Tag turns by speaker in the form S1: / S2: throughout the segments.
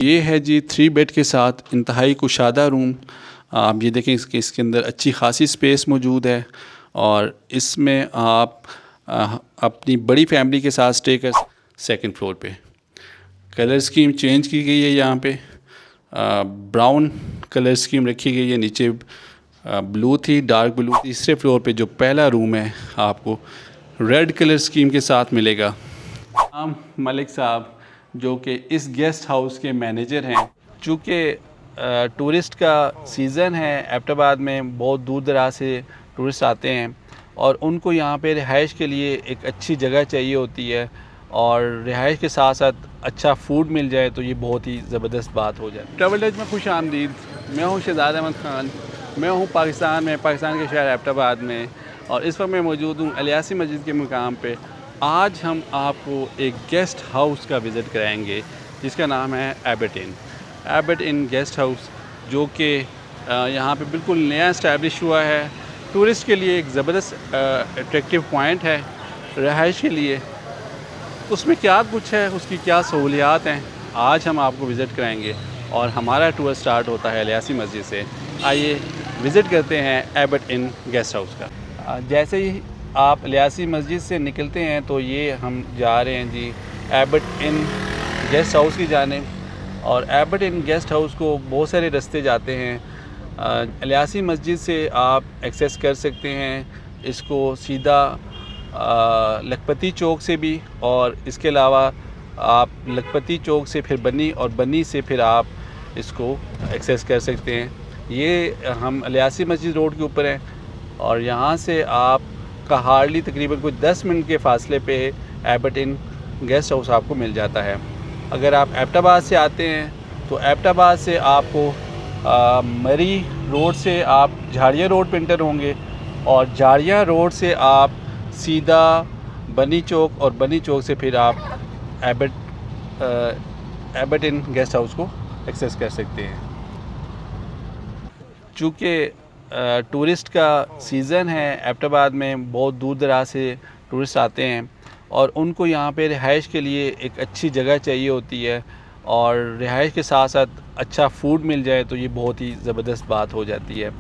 S1: ये है जी 3 बेड के साथ इंतहाई कुशादा रूम। आप ये देखें इसके अंदर अच्छी खासी स्पेस मौजूद है और इसमें आप अपनी बड़ी फैमिली के साथ स्टे कर सेकंड फ्लोर पे। कलर स्कीम चेंज की गई है, यहाँ पे ब्राउन कलर स्कीम रखी गई है, नीचे ब्लू थी, डार्क ब्लू। तीसरे फ्लोर पे जो पहला रूम है आपको रेड कलर स्कीम के साथ मिलेगा। मलिक साहब जो कि इस गेस्ट हाउस के मैनेजर हैं। चूँकि टूरिस्ट का सीज़न है, एबटाबाद में बहुत दूर दराज से टूरिस्ट आते हैं और उनको यहाँ पे रिहाइश के लिए एक अच्छी जगह चाहिए होती है और रिहाइश के साथ साथ अच्छा फूड मिल जाए तो ये बहुत ही ज़बरदस्त बात हो जाए। ट्रैवल एज में खुश आमदीद। मैं हूँ शहजाद अहमद ख़ान। मैं हूँ पाकिस्तान के शहर एबटाबाद में और इस वक्त मैं मौजूद हूँ अलियासी मस्जिद के मुकाम पे। आज हम आपको एक गेस्ट हाउस का विज़िट कराएंगे जिसका नाम है एबट इन गेस्ट हाउस, जो कि यहाँ पे बिल्कुल नया इस्टेब्लिश हुआ है। टूरिस्ट के लिए एक ज़बरदस्त अट्रैक्टिव पॉइंट है रहाइश के लिए। उसमें क्या कुछ है, उसकी क्या सहूलियात हैं, आज हम आपको विज़िट कराएंगे और हमारा टूर स्टार्ट होता है अलियासी मस्जिद से। आइए विज़िट करते हैं एबट इन गेस्ट हाउस का। जैसे ही आप अलियासी मस्जिद से निकलते हैं तो ये हम जा रहे हैं जी एबट इन गेस्ट हाउस की जानिब। और एबट इन गेस्ट हाउस को बहुत सारे रास्ते जाते हैं। अलियासी मस्जिद से आप एक्सेस कर सकते हैं इसको सीधा लखपति चौक से भी, और इसके अलावा आप लखपति चौक से फिर बनी और बनी से फिर आप इसको एक्सेस कर सकते हैं। ये हम अलियासी मस्जिद रोड के ऊपर हैं और यहाँ से आप का हार्डली तकरीबन कोई 10 मिनट के फासले पे एबट इन गेस्ट हाउस आपको मिल जाता है। अगर आप एबटाबाद से आते हैं तो एबटाबाद से आपको मरी रोड से आप झाड़िया रोड पे इंटर होंगे और झाड़िया रोड से आप सीधा बनी चौक और बनी चौक से फिर आप एबट इन गेस्ट हाउस को एक्सेस कर सकते हैं। चूँकि टूरिस्ट का सीज़न है, एबटाबाद में बहुत दूर दराज से टूरिस्ट आते हैं और उनको यहाँ पे रिहाइश के लिए एक अच्छी जगह चाहिए होती है और रिहाइश के साथ साथ अच्छा फूड मिल जाए तो ये बहुत ही ज़बरदस्त बात हो जाती है।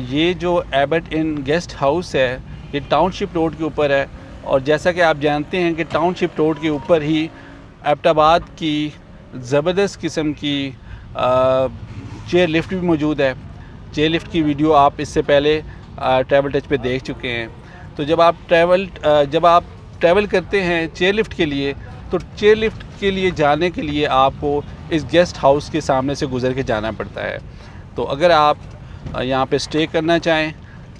S1: ये जो एबट इन गेस्ट हाउस है ये टाउनशिप रोड के ऊपर है और जैसा कि आप जानते हैं कि टाउनशिप रोड के ऊपर ही एबटाबाद की ज़बरदस्त किस्म की चेयर लिफ्ट भी मौजूद है। चेयर लिफ्ट की वीडियो आप इससे पहले ट्रैवल टच पे देख चुके हैं। तो जब आप ट्रैवल करते हैं चेयर लिफ्ट के लिए, तो चेयर लिफ्ट के लिए जाने के लिए आपको इस गेस्ट हाउस के सामने से गुज़र के जाना पड़ता है। तो अगर आप यहाँ पे स्टे करना चाहें,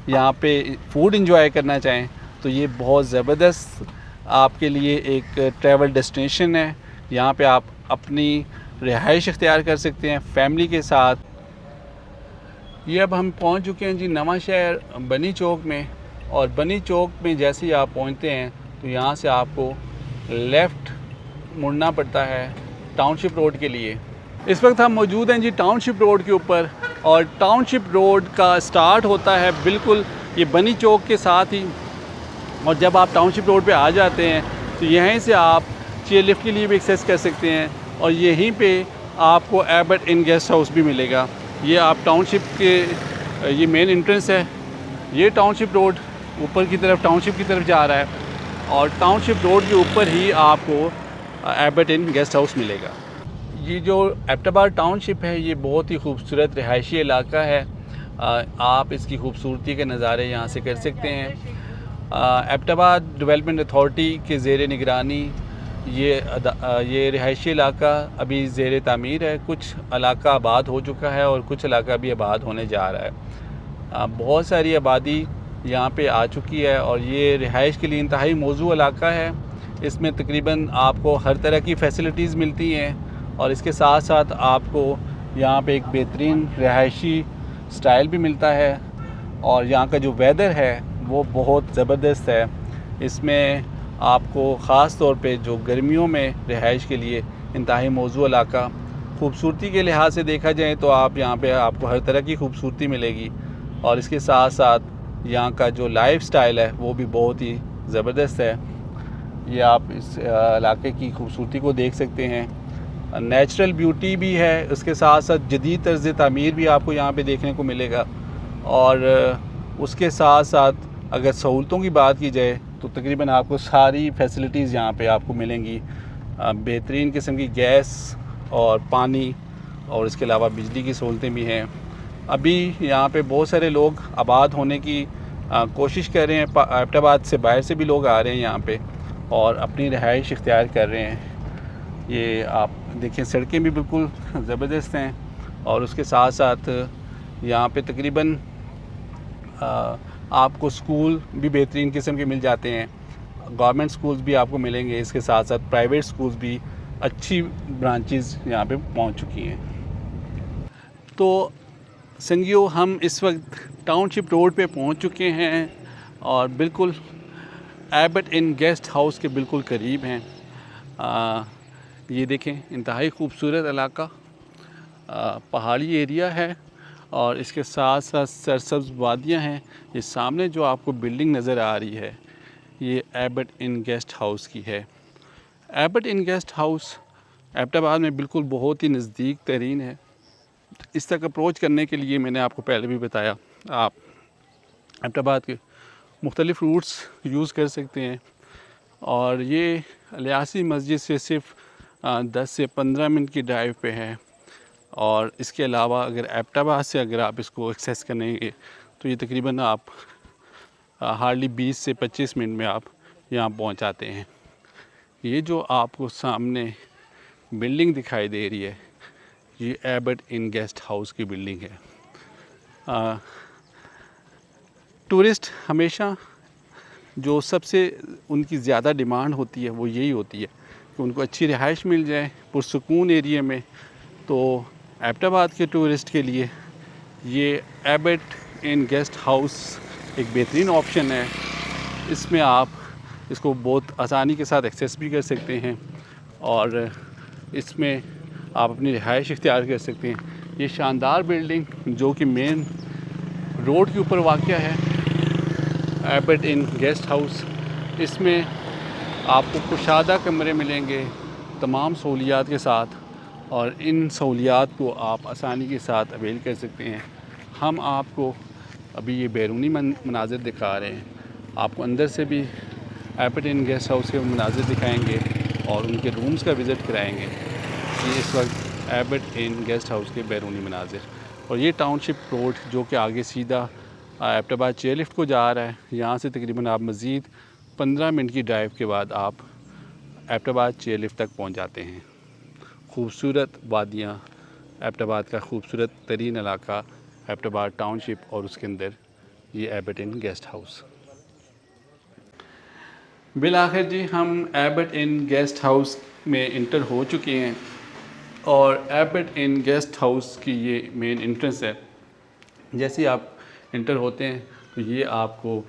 S1: यहाँ पे फूड इंजॉय करना चाहें तो ये बहुत ज़बरदस्त आपके लिए एक ट्रैवल डेस्टिनेशन है। यहाँ पे आप अपनी रिहाइश इख्तियार कर सकते हैं फैमिली के साथ। ये अब हम पहुंच चुके हैं जी नवा शहर बनी चौक में और बनी चौक में जैसे ही आप पहुंचते हैं तो यहाँ से आपको लेफ़्ट मुड़ना पड़ता है टाउनशिप रोड के लिए। इस वक्त हम मौजूद हैं जी टाउनशिप रोड के ऊपर और टाउनशिप रोड का स्टार्ट होता है बिल्कुल ये बनी चौक के साथ ही। और जब आप टाउनशिप रोड पे आ जाते हैं तो यहीं से आप चेयर लिफ्ट के लिए भी एक्सेस कर सकते हैं और यहीं पे आपको एबट इन गेस्ट हाउस भी मिलेगा। ये आप टाउनशिप के ये मेन एंट्रेंस है। ये टाउनशिप रोड ऊपर की तरफ टाउनशिप की तरफ जा रहा है और टाउनशिप रोड के ऊपर ही आपको एबट इन गेस्ट हाउस मिलेगा। ये जो एबटाबाद टाउनशिप है ये बहुत ही खूबसूरत रिहायशी इलाका है। आप इसकी खूबसूरती के नज़ारे यहाँ से कर सकते हैं। एबटाबाद डेवलपमेंट अथॉरिटी के ज़ेर निगरानी ये रिहायशी इलाका अभी ज़ेर तामीर है। कुछ इलाका आबाद हो चुका है और कुछ इलाका भी आबाद होने जा रहा है। बहुत सारी आबादी यहाँ पे आ चुकी है और ये रिहाइश के लिए इंतहाई मौजू इलाका है। इसमें तकरीबन आपको हर तरह की फ़ैसिलिटीज़ मिलती हैं और इसके साथ साथ आपको यहाँ पे एक बेहतरीन रिहायशी स्टाइल भी मिलता है और यहाँ का जो वेदर है वो बहुत ज़बरदस्त है। इसमें आपको ख़ास तौर पे जो गर्मियों में रिहाइश के लिए इंतहाई मौजू इलाका, खूबसूरती के लिहाज से देखा जाए तो आप यहाँ पे आपको हर तरह की खूबसूरती मिलेगी और इसके साथ साथ यहाँ का जो लाइफ स्टाइल है वो भी बहुत ही ज़बरदस्त है। ये आप इस इलाके की खूबसूरती को देख सकते हैं। नेचुरल ब्यूटी भी है, उसके साथ साथ जदीद तर्ज़ तामीर भी आपको यहाँ पे देखने को मिलेगा। और उसके साथ साथ अगर सहूलतों की बात की जाए तो तकरीबन आपको सारी फैसिलिटीज़ यहाँ पे आपको मिलेंगी। बेहतरीन किस्म की गैस और पानी और इसके अलावा बिजली की सहूलतें भी हैं। अभी यहाँ पे बहुत सारे लोग आबाद होने की कोशिश कर रहे हैं। एबटाबाद से बाहर से भी लोग आ रहे हैं यहाँ पे और अपनी रिहाइश इख्तियार कर रहे हैं। ये आप देखें, सड़कें भी बिल्कुल ज़बरदस्त हैं और उसके साथ साथ यहाँ पे तकरीबन आपको स्कूल भी बेहतरीन किस्म के मिल जाते हैं। गवर्नमेंट स्कूल्स भी आपको मिलेंगे, इसके साथ साथ प्राइवेट स्कूल्स भी अच्छी ब्रांचेस यहाँ पे पहुँच चुकी हैं। तो संगियो, हम इस वक्त टाउनशिप रोड पे पहुँच चुके हैं और बिल्कुल एबट इन गेस्ट हाउस के बिल्कुल करीब हैं। ये देखें, इंतहाई खूबसूरत इलाका, पहाड़ी एरिया है और इसके साथ साथ सरसब्ज़ वादियाँ हैं। ये सामने जो आपको बिल्डिंग नज़र आ रही है, ये एबट इन गेस्ट हाउस की है। एबट इन गेस्ट हाउस एबटाबाद में बिल्कुल बहुत ही नज़दीक तरीन है। इस तक अप्रोच करने के लिए मैंने आपको पहले भी बताया, आप एबटाबाद के मुख्तलिफ़ रूट्स यूज़ कर सकते हैं और ये अलियासी मस्जिद से सिर्फ़ 10 से 15 मिनट की ड्राइव पे है। और इसके अलावा अगर एबटाबाद से अगर आप इसको एक्सेस करेंगे तो ये तकरीबन आप हार्डली 20 से 25 मिनट में आप यहाँ पहुँच जाते हैं। ये जो आपको सामने बिल्डिंग दिखाई दे रही है, ये एबट इन गेस्ट हाउस की बिल्डिंग है। टूरिस्ट हमेशा जो सबसे उनकी ज़्यादा डिमांड होती है वो यही होती है कि उनको अच्छी रिहाइश मिल जाए पुरसुकून एरिया में। तो एबटाबाद के टूरिस्ट के लिए ये एबट इन गेस्ट हाउस एक बेहतरीन ऑप्शन है। इसमें आप इसको बहुत आसानी के साथ एक्सेस भी कर सकते हैं और इसमें आप अपनी रिहाइश इख्तियार कर सकते हैं। ये शानदार बिल्डिंग जो कि मेन रोड के ऊपर वाक़या है, एबट इन गेस्ट हाउस, इसमें आपको कुशादा कमरे मिलेंगे तमाम सहूलियात के साथ और इन सहूलियात को आप आसानी के साथ अवेल कर सकते हैं। हम आपको अभी ये बैरूनी मनाज़िर दिखा रहे हैं, आपको अंदर से भी एबट इन गेस्ट हाउस के मनाज़िर दिखाएंगे और उनके रूम्स का विज़िट कराएंगे। ये इस वक्त एबट इन गेस्ट हाउस के बैरूनी मनाज़िर और ये टाउनशिप रोड जो कि आगे सीधा एबटाबाद चेयरलिफ्ट को जा रहा है। यहाँ से तकरीबन आप मज़ीद 15 मिनट की ड्राइव के बाद आप एबटाबाद चेयरलिफ्ट तक पहुँच जाते हैं। खूबसूरत वादियाँ, एबटाबाद का खूबसूरत तरीन इलाका एबटाबाद टाउनशिप और उसके अंदर ये एबट इन गेस्ट हाउस। बिल आखिर जी हम एबट इन गेस्ट हाउस में इंटर हो चुके हैं और एबट इन गेस्ट हाउस की ये मेन एंट्रेंस है। जैसे आप इंटर होते हैं तो ये आपको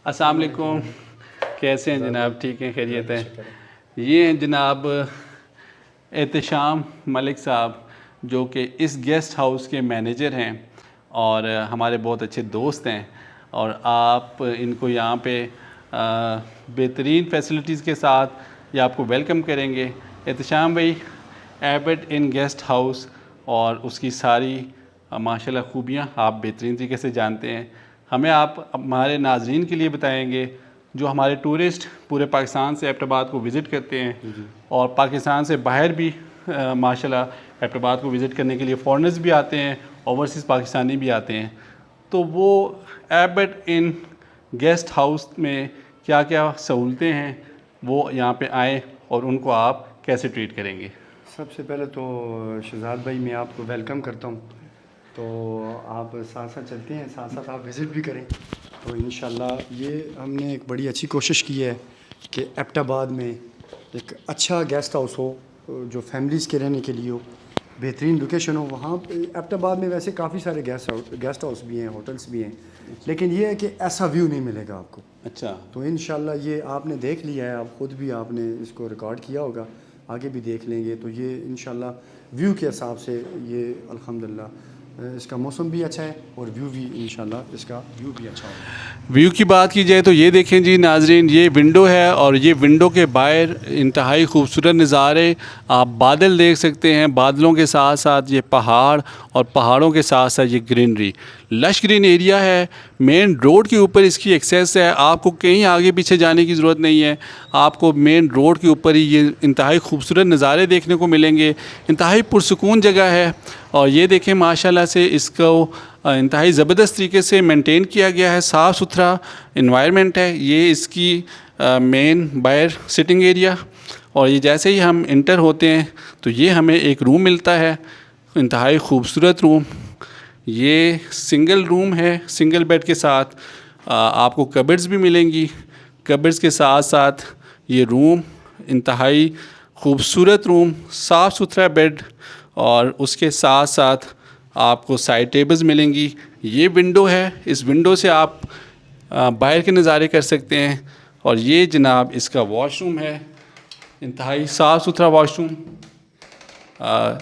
S1: अस्सलाम वालेकुम, कैसे हैं जनाब? ठीक हैं, खैरियत है? ये हैं जनाब एहतशाम मलिक साहब जो कि इस गेस्ट हाउस के मैनेजर हैं और हमारे बहुत अच्छे दोस्त हैं और आप इनको यहाँ पे बेहतरीन फैसिलिटीज़ के साथ ये आपको वेलकम करेंगे। एहतशाम भाई, एबट इन गेस्ट हाउस और उसकी सारी माशाल्लाह खूबियाँ आप बेहतरीन तरीके से जानते हैं। हमें आप हमारे नाज़रीन के लिए बताएंगे जो हमारे टूरिस्ट पूरे पाकिस्तान से एबटाबाद को विज़िट करते हैं और पाकिस्तान से बाहर भी माशाल्लाह एबटाबाद को विज़िट करने के लिए फ़ॉरेनर्स भी आते हैं, ओवरसीज़ पाकिस्तानी भी आते हैं। तो वो एबट इन गेस्ट हाउस में क्या क्या सहूलतें हैं वो यहाँ पे आएँ और उनको आप कैसे ट्रीट करेंगे?
S2: सबसे पहले तो शहजाद भाई मैं आपको वेलकम करता हूँ। तो आप साथ साथ चलते हैं, साथ साथ आप विज़िट भी करें। तो इंशाल्लाह ये हमने एक बड़ी अच्छी कोशिश की है कि एबटाबाद में एक अच्छा गेस्ट हाउस हो जो फैमिलीज़ के रहने के लिए हो, बेहतरीन लोकेशन हो। वहाँ पे एबटाबाद में वैसे काफ़ी सारे गेस्ट हाउस भी हैं, होटल्स भी हैं, लेकिन ये है कि ऐसा व्यू नहीं मिलेगा आपको।
S1: अच्छा,
S2: तो इंशाल्लाह ये आपने देख लिया है, आप ख़ुद भी आपने इसको रिकॉर्ड किया होगा, आगे भी देख लेंगे। तो ये इंशाल्लाह व्यू के हिसाब से ये अल्हम्दुलिल्लाह इसका मौसम भी अच्छा है और व्यू भी इंशाल्लाह इसका व्यू भी अच्छा होगा।
S1: व्यू की बात की जाए तो ये देखें जी नाजरीन, ये विंडो है और ये विंडो के बाहर इंतहाई खूबसूरत नज़ारे, आप बादल देख सकते हैं, बादलों के साथ साथ ये पहाड़ और पहाड़ों के साथ साथ ये ग्रीनरी, लश ग्रीन एरिया है। मेन रोड के ऊपर इसकी एक्सेस है, आपको कहीं आगे पीछे जाने की ज़रूरत नहीं है, आपको मेन रोड के ऊपर ही ये इंतहाई खूबसूरत नज़ारे देखने को मिलेंगे। इंतहाई पुरसुकून जगह है और ये देखें माशाल्लाह से इसको इंतहाई ज़बरदस्त तरीके से मेंटेन किया गया है, साफ़ सुथरा इन्वायरमेंट है। ये इसकी मेन बाहर सिटिंग एरिया, और ये जैसे ही हम इंटर होते हैं तो ये हमें एक रूम मिलता है, इंतहाई खूबसूरत रूम। ये सिंगल रूम है, सिंगल बेड के साथ आपको कबर्ड्स भी मिलेंगी। कबर्ड्स के साथ साथ ये रूम इंतहाई खूबसूरत रूम, साफ़ सुथरा बेड, और उसके साथ साथ आपको साइड टेबल्स मिलेंगी। ये विंडो है, इस विंडो से आप बाहर के नज़ारे कर सकते हैं। और ये जनाब इसका वॉशरूम है, इंतहाई साफ़ सुथरा वॉशरूम।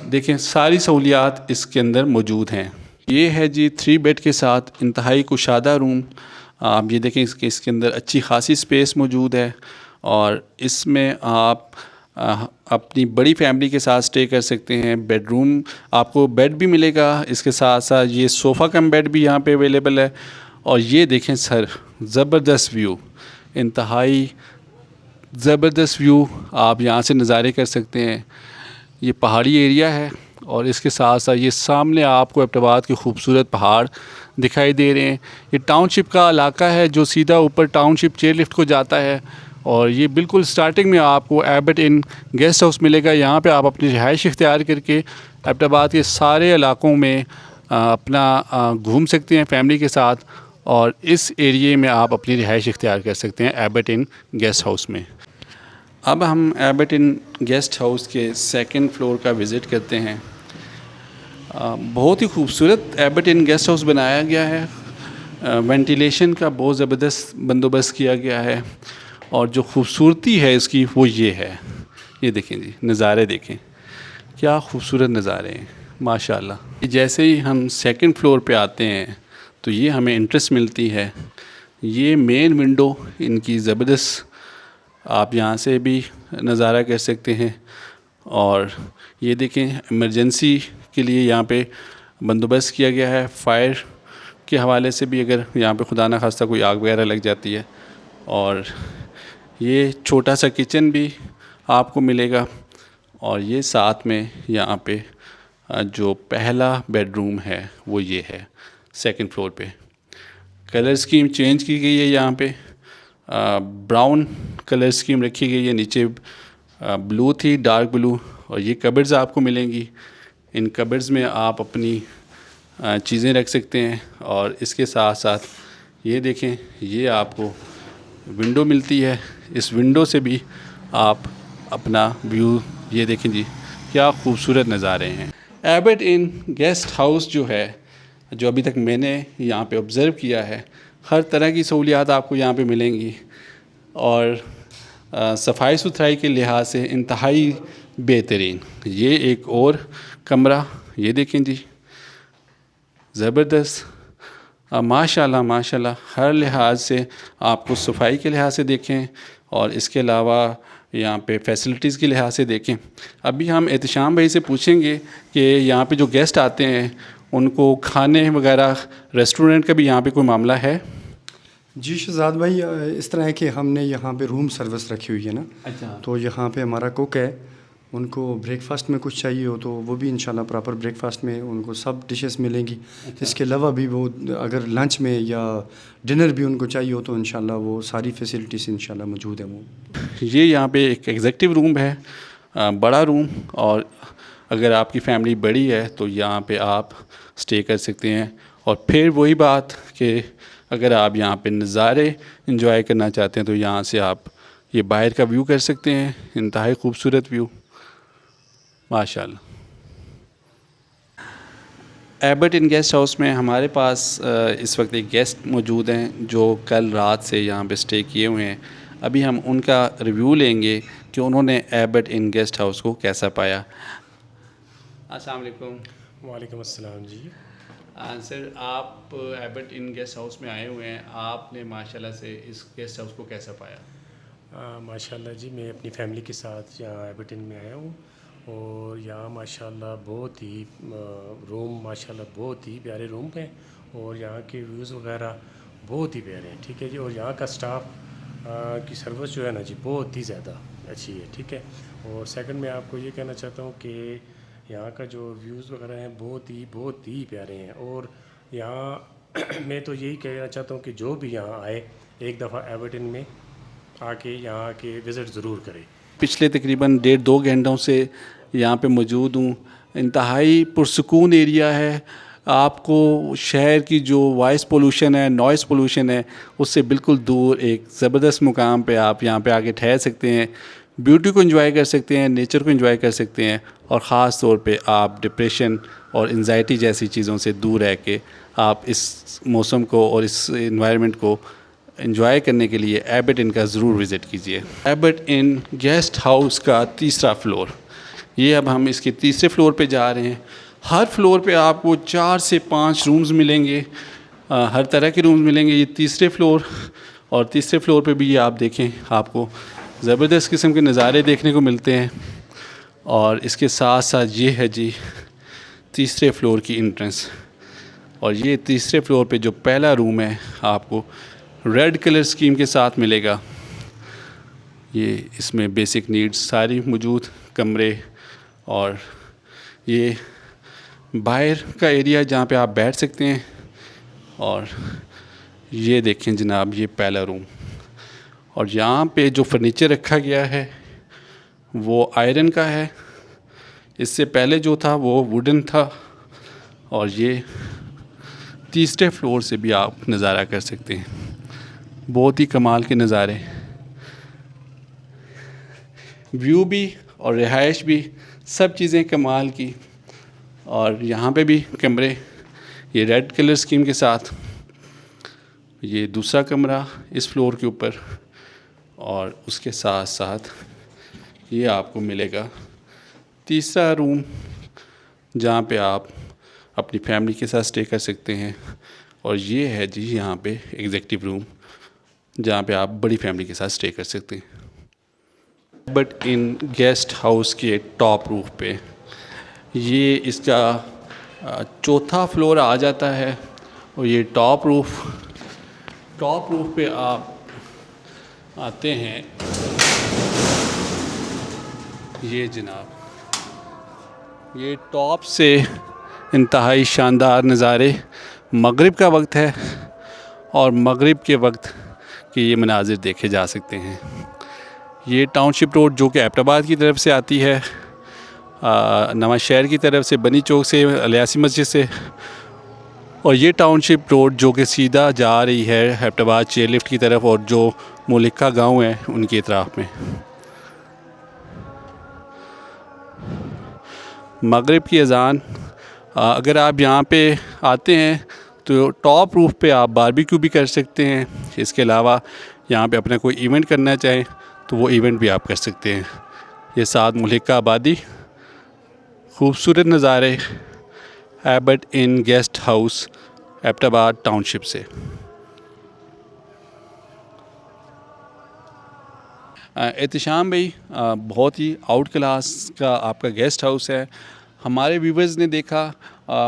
S1: देखें सारी सहूलियात इसके अंदर मौजूद हैं। ये है जी 3 बेड के साथ इंतहाई कुशादा रूम। आप ये देखें इसके अंदर अच्छी खासी स्पेस मौजूद है और इसमें आप अपनी बड़ी फैमिली के साथ स्टे कर सकते हैं। बेडरूम आपको बेड भी मिलेगा, इसके साथ साथ ये सोफ़ा कम बेड भी यहाँ पे अवेलेबल है। और ये देखें सर, ज़बरदस्त व्यू, इंतहाई ज़बरदस्त व्यू आप यहाँ से नज़ारे कर सकते हैं। ये पहाड़ी एरिया है और इसके साथ साथ ये सामने आपको एबटाबाद के खूबसूरत पहाड़ दिखाई दे रहे हैं। ये टाउनशिप का इलाका है जो सीधा ऊपर टाउनशिप चेयर लिफ्ट को जाता है और ये बिल्कुल स्टार्टिंग में आपको एबट इन गेस्ट हाउस मिलेगा। यहाँ पे आप अपनी रिहाइश इख्तियार करके एबटाबाद के सारे इलाकों में अपना घूम सकते हैं फैमिली के साथ, और इस एरिए में आप अपनी रिहाइश इख्तियार कर सकते हैं एबट इन गेस्ट हाउस में। अब हम एबट इन गेस्ट हाउस के सेकंड फ्लोर का विज़िट करते हैं। बहुत ही खूबसूरत एबट इन गेस्ट हाउस बनाया गया है। वेंटिलेशन का बहुत ज़बरदस्त बंदोबस्त किया गया है और जो खूबसूरती है इसकी वो ये है। ये देखें जी, नज़ारे देखें, क्या खूबसूरत नज़ारे हैं माशाल्लाह। जैसे ही हम सेकंड फ्लोर पे आते हैं तो ये हमें इंटरेस्ट मिलती है। ये मेन विंडो इनकी ज़बरदस्त, आप यहाँ से भी नज़ारा कर सकते हैं। और ये देखें इमरजेंसी के लिए यहाँ पे बंदोबस्त किया गया है। फायर के हवाले से भी अगर यहाँ पे खुदा न खास्ता कोई आग वगैरह लग जाती है। और ये छोटा सा किचन भी आपको मिलेगा और ये साथ में यहाँ पे जो पहला बेडरूम है वो ये है सेकंड फ्लोर पे। कलर स्कीम चेंज की गई है, यहाँ पे ब्राउन कलर स्कीम रखी गई है, नीचे ब्लू थी, डार्क ब्लू। और ये कबर्ड्स आपको मिलेंगी, इन कबर्ड्स में आप अपनी चीज़ें रख सकते हैं। और इसके साथ साथ ये देखें, ये आपको विंडो मिलती है, इस विंडो से भी आप अपना व्यू, ये देखें जी क्या खूबसूरत नज़ारे हैं। एबट इन गेस्ट हाउस जो है, जो अभी तक मैंने यहाँ पे ऑब्ज़र्व किया है, हर तरह की सहूलियात आपको यहाँ पे मिलेंगी और सफाई सुथराई के लिहाज से इंतहाई बेहतरीन। ये एक और कमरा, ये देखें जी, ज़बरदस्त, माशाल्लाह माशाल्लाह, हर लिहाज से आपको सफाई के लिहाज से देखें और इसके अलावा यहाँ पे फैसिलिटीज़ के लिहाज से देखें। अभी हम एहतशाम भाई से पूछेंगे कि यहाँ पे जो गेस्ट आते हैं उनको खाने वगैरह, रेस्टोरेंट का भी यहाँ पे कोई मामला है?
S2: जी शहजाद भाई, इस तरह है कि हमने यहाँ पे रूम सर्विस रखी हुई है ना।
S1: अच्छा।
S2: तो यहाँ पे हमारा कुक है, उनको ब्रेकफास्ट में कुछ चाहिए हो तो वो भी इंशाल्लाह प्रॉपर ब्रेकफास्ट में उनको सब डिशेस मिलेंगी।
S1: अच्छा।
S2: इसके अलावा भी वो अगर लंच में या डिनर भी उनको चाहिए हो तो इंशाल्लाह वो सारी फैसिलिटीज़ इंशाल्लाह मौजूद है। वो
S1: ये यहाँ पे एक एग्जेक्टिव रूम है, बड़ा रूम, और अगर आपकी फैमिली बड़ी है तो यहाँ पे आप स्टे कर सकते हैं। और फिर वही बात कि अगर आप यहाँ पे नज़ारे इंजॉय करना चाहते हैं तो यहाँ से आप ये बाहर का व्यू कर सकते हैं, इंतहाई खूबसूरत व्यू माशाल्लाह। एबट इन गेस्ट हाउस में हमारे पास इस वक्त एक गेस्ट मौजूद हैं जो कल रात से यहाँ पे स्टे किए हुए हैं। अभी हम उनका रिव्यू लेंगे कि उन्होंने एबट इन गेस्ट हाउस को कैसा पाया। अस्सलाम वालेकुम।
S3: वालेकुम अस्सलाम जी।
S1: सर आप एबट इन गेस्ट हाउस में आए हुए हैं, आपने माशाल्लाह से इस गेस्ट हाउस को कैसा पाया?
S3: माशाल्लाह जी, मैं अपनी फ़ैमिली के साथ यहाँ एबर्टन में आया हूँ और यहाँ माशाल्लाह बहुत ही रूम माशाल्लाह बहुत ही प्यारे रूम हैं और यहाँ के व्यूज़ वगैरह बहुत ही प्यारे हैं, ठीक है जी। और यहाँ का स्टाफ की सर्विस जो है ना जी बहुत ही ज़्यादा अच्छी है, ठीक है। और सेकंड मैं आपको ये कहना चाहता हूँ कि यहाँ का जो व्यूज़ वगैरह हैं बहुत ही प्यारे हैं। और यहाँ मैं तो यही कहना चाहता हूँ कि जो भी यहाँ आए एक दफ़ा एबर्टन में आके यहाँ के विज़िट ज़रूर करें।
S1: पिछले तकरीबन 1.5-2 घंटों से यहाँ पे मौजूद हूँ। इंतहाई पुरसुकून एरिया है। आपको शहर की जो वॉइस पोल्यूशन है, नॉइज़ पोल्यूशन है, उससे बिल्कुल दूर एक ज़बरदस्त मुकाम पे आप यहाँ पे आके ठहर सकते हैं, ब्यूटी को एंजॉय कर सकते हैं, नेचर को एंजॉय कर सकते हैं और ख़ास तौर पे आप डिप्रेशन और एंजाइटी जैसी चीज़ों से दूर रह के आप इस मौसम को और इस एनवायरनमेंट को एंजॉय करने के लिए एबट इन का ज़रूर विज़िट कीजिए। एबट इन गेस्ट हाउस का तीसरा फ्लोर, ये अब हम इसके तीसरे फ्लोर पे जा रहे हैं। हर फ्लोर पे आपको 4 से 5 रूम्स मिलेंगे, हर तरह के रूम्स मिलेंगे। ये तीसरे फ्लोर और तीसरे फ्लोर पे भी ये आप देखें, आपको ज़बरदस्त किस्म के नज़ारे देखने को मिलते हैं। और इसके साथ साथ ये है जी तीसरे फ्लोर की एंट्रेंस। और ये तीसरे फ्लोर पे जो पहला रूम है आपको रेड कलर स्कीम के साथ मिलेगा। ये इसमें बेसिक नीड्स सारी मौजूद कमरे, और ये बाहर का एरिया जहाँ पे आप बैठ सकते हैं। और ये देखें जनाब, ये पहला रूम, और यहाँ पे जो फर्नीचर रखा गया है वो आयरन का है, इससे पहले जो था वो वुडन था। और ये तीसरे फ्लोर से भी आप नज़ारा कर सकते हैं, बहुत ही कमाल के नज़ारे, व्यू भी और रिहाइश भी, सब चीज़ें कमाल की। और यहाँ पे भी कमरे ये रेड कलर स्कीम के साथ, ये दूसरा कमरा इस फ्लोर के ऊपर, और उसके साथ साथ ये आपको मिलेगा तीसरा रूम जहाँ पे आप अपनी फैमिली के साथ स्टे कर सकते हैं। और ये है जी यहाँ पे एग्जेक्टिव रूम जहाँ पे आप बड़ी फैमिली के साथ स्टे कर सकते हैं। बट इन गेस्ट हाउस के टॉप रूफ पे, ये इसका चौथा फ्लोर आ जाता है। और ये टॉप रूफ पे आप आते हैं, ये जनाब, ये टॉप से इंतहाई शानदार नज़ारे। मगरिब का वक्त है और मगरिब के वक्त के ये मनाजिर देखे जा सकते हैं। ये टाउनशिप रोड जो कि एबटाबाद की तरफ से आती है, नवा शहर की तरफ से, बनी चौक से, अलियासी मस्जिद से, और ये टाउनशिप रोड जो कि सीधा जा रही है एबटाबाद चेयरलिफ्ट की तरफ और जो मुलिका गांव है उनकी इतराफ में। मगरिब की अज़ान, अगर आप यहाँ पे आते हैं तो टॉप रूफ पे आप बारबेक्यू भी कर सकते हैं। इसके अलावा यहाँ पे अपना कोई इवेंट करना चाहें तो वो इवेंट भी आप कर सकते हैं। ये साथ मुलिका आबादी, खूबसूरत नज़ारे एबट इन गेस्ट हाउस एबटाबाद टाउनशिप से। एहतिशाम भाई, बहुत ही आउट क्लास का आपका गेस्ट हाउस है। हमारे व्यूवर्स ने देखा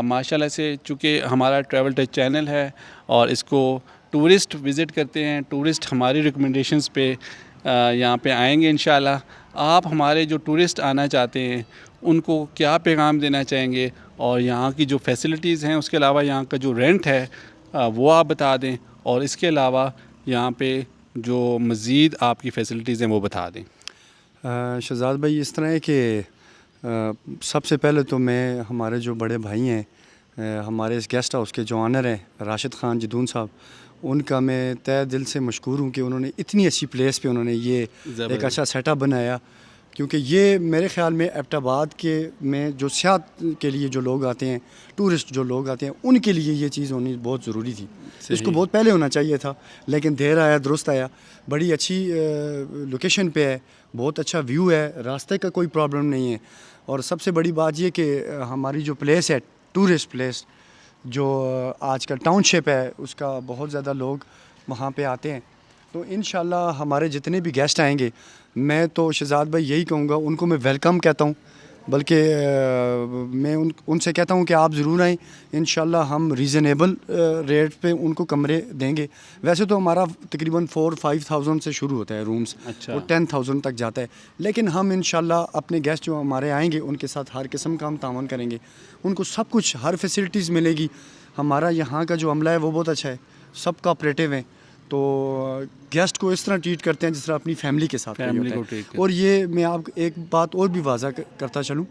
S1: माशाल्लाह से, चूँकि हमारा ट्रैवल टच चैनल है और इसको टूरिस्ट विज़िट करते हैं, टूरिस्ट हमारी रिकमेंडेशंस पे यहाँ पे आएंगे इंशाल्लाह। आप हमारे जो टूरिस्ट आना चाहते हैं उनको क्या पैगाम देना चाहेंगे, और यहाँ की जो फैसिलिटीज़ हैं, उसके अलावा यहाँ का जो रेंट है वो आप बता दें, और इसके अलावा यहाँ पे जो मज़ीद आपकी फ़ैसिलिटीज़ हैं वो बता दें।
S2: शहजाद भाई, इस तरह है कि सबसे पहले तो मैं हमारे जो बड़े भाई हैं, हमारे इस गेस्ट हाउस के जो ऑनर हैं राशिद ख़ान जदून साहब, उनका मैं तहे दिल से मशकूर हूँ कि उन्होंने इतनी अच्छी प्लेस पे उन्होंने ये एक अच्छा सेटअप बनाया। क्योंकि ये मेरे ख़्याल में एबटाबाद के में जो सियाहत के लिए जो लोग आते हैं, टूरिस्ट जो लोग आते हैं, उनके लिए ये चीज़ होनी बहुत ज़रूरी थी। इसको बहुत पहले होना चाहिए था, लेकिन देर आया दुरुस्त आया। बड़ी अच्छी लोकेशन पे है, बहुत अच्छा व्यू है, रास्ते का कोई प्रॉब्लम नहीं है। और सबसे बड़ी बात ये कि हमारी जो प्लेस है, टूरिस्ट प्लेस, जो आज का टाउनशिप है उसका बहुत ज़्यादा लोग वहाँ पे आते हैं। तो इंशाल्लाह हमारे जितने भी गेस्ट आएंगे, मैं तो शहजाद भाई यही कहूँगा, उनको मैं वेलकम कहता हूँ, बल्कि मैं उनसे कहता हूँ कि आप ज़रूर आएँ। इंशाल्लाह हम रीज़नेबल रेट पे उनको कमरे देंगे। वैसे तो हमारा तकरीबन 4-5,000 से शुरू होता है रूम्स,
S1: अच्छा।
S2: और 10,000 तक जाता है। लेकिन हम इंशाल्लाह अपने गेस्ट जो हमारे आएंगे उनके साथ हर किस्म का हम तावन करेंगे, उनको सब कुछ, हर फैसिलिटीज़ मिलेगी। हमारा यहाँ का जो अमला है वो बहुत अच्छा है, सब कोऑपरेटिव हैं। तो गेस्ट को इस तरह ट्रीट करते हैं जिस तरह अपनी फैमिली के साथ
S1: फैमिली
S2: होता
S1: को
S2: है।
S1: ट्रीट करते
S2: और ये मैं आपको एक बात और भी वाज़ा करता चलूँ,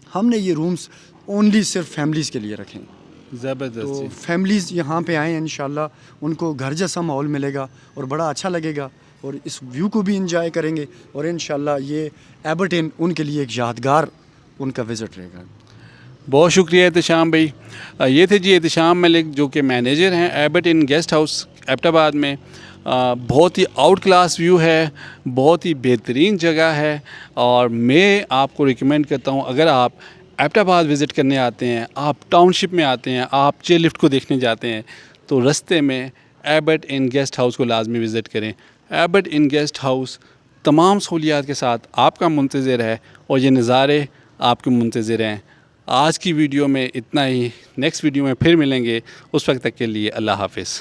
S2: हमने ये रूम्स ओनली सिर्फ फैमिलीज़ के लिए रखे हैं।
S1: ज़बरदस्त
S2: तो
S1: जी।
S2: फैमिलीज़ यहाँ पे आएँ, इंशाल्लाह उनको घर जैसा माहौल मिलेगा और बड़ा अच्छा लगेगा, और इस व्यू को भी इंजॉय करेंगे, और इंशाल्लाह ये एबरटन उनके लिए एक यादगार उनका विज़िट रहेगा।
S1: बहुत शुक्रिया एहतशाम भाई। ये थे जी एहतशाम मलिक, जो कि मैनेजर हैं एबरटन गेस्ट हाउस एबटाबाद में। बहुत ही आउट क्लास व्यू है, बहुत ही बेहतरीन जगह है, और मैं आपको रिकमेंड करता हूँ, अगर आप एबटाबाद विज़िट करने आते हैं, आप टाउनशिप में आते हैं, आप चेयर लिफ्ट को देखने जाते हैं, तो रास्ते में एबरटन गेस्ट हाउस को लाजमी विज़िट करें। एबरटन गेस्ट हाउस तमाम सहूलियात के साथ आपका मुंतज़िर है, और ये नज़ारे आपके मुंतज़िर हैं। आज की वीडियो में इतना ही, नेक्स्ट वीडियो में फिर मिलेंगे, उस वक्त तक के लिए अल्लाह हाफ़िज़।